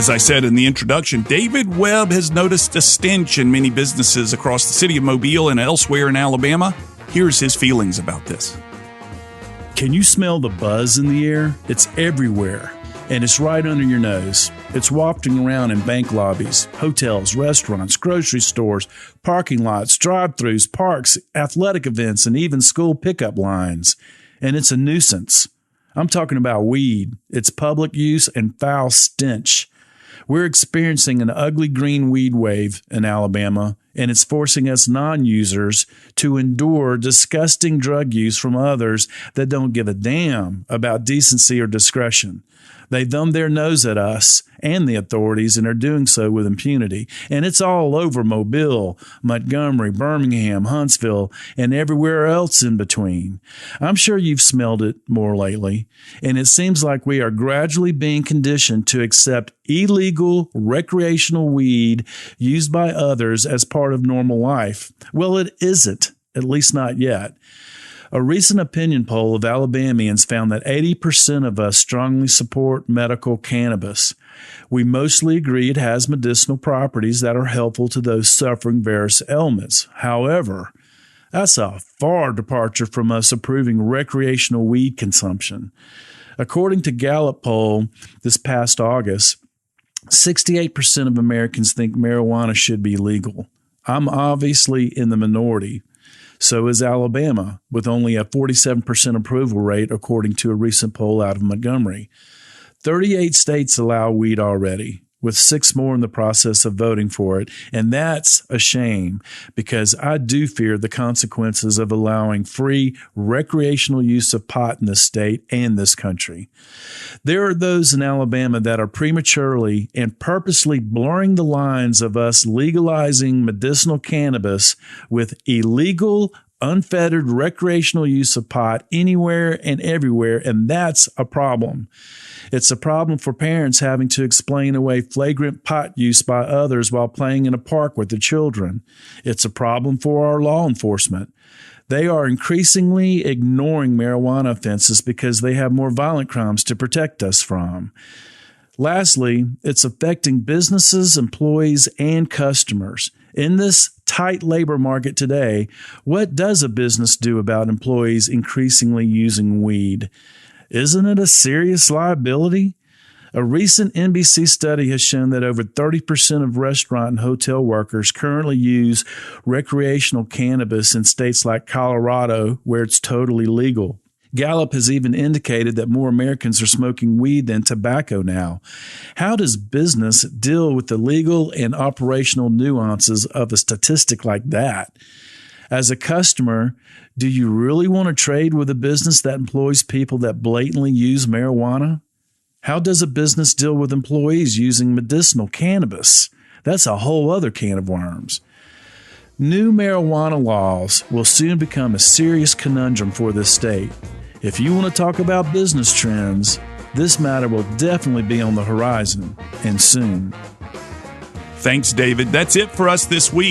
As I said in the introduction, David Webb has noticed a stench in many businesses across the city of Mobile and elsewhere in Alabama. Here's his feelings about this. Can you smell the buzz in the air? It's everywhere, and it's right under your nose. It's wafting around in bank lobbies, hotels, restaurants, grocery stores, parking lots, drive-thrus, parks, athletic events, and even school pickup lines. And it's a nuisance. I'm talking about weed, its public use, and foul stench. We're experiencing an ugly green weed wave in Alabama, and it's forcing us non-users to endure disgusting drug use from others that don't give a damn about decency or discretion. They thumb their nose at us and the authorities and are doing so with impunity. And it's all over Mobile, Montgomery, Birmingham, Huntsville, and everywhere else in between. I'm sure you've smelled it more lately, and it seems like we are gradually being conditioned to accept illegal recreational weed used by others as part of normal life. Well, it isn't, at least not yet. A recent opinion poll of Alabamians found that 80% of us strongly support medical cannabis. We mostly agree it has medicinal properties that are helpful to those suffering various ailments. However, that's a far departure from us approving recreational weed consumption. According to Gallup poll this past August, 68% of Americans think marijuana should be legal. I'm obviously in the minority. So is Alabama, with only a 47% approval rate, according to a recent poll out of Montgomery. 38 states allow weed already, with 6 more in the process of voting for it. And that's a shame, because I do fear the consequences of allowing free recreational use of pot in this state and this country. There are those in Alabama that are prematurely and purposely blurring the lines of us legalizing medicinal cannabis with illegal, unfettered recreational use of pot anywhere and everywhere, and that's a problem. It's a problem for parents having to explain away flagrant pot use by others while playing in a park with their children. It's a problem for our law enforcement. They are increasingly ignoring marijuana offenses because they have more violent crimes to protect us from. Lastly, it's affecting businesses, employees, and customers. In this tight labor market today, what does a business do about employees increasingly using weed? Isn't it a serious liability? A recent NBC study has shown that over 30% of restaurant and hotel workers currently use recreational cannabis in states like Colorado, where it's totally legal. Gallup has even indicated that more Americans are smoking weed than tobacco now. How does business deal with the legal and operational nuances of a statistic like that? As a customer, do you really want to trade with a business that employs people that blatantly use marijuana? How does a business deal with employees using medicinal cannabis? That's a whole other can of worms. New marijuana laws will soon become a serious conundrum for this state. If you want to talk about business trends, this matter will definitely be on the horizon, and soon. Thanks, David. That's it for us this week.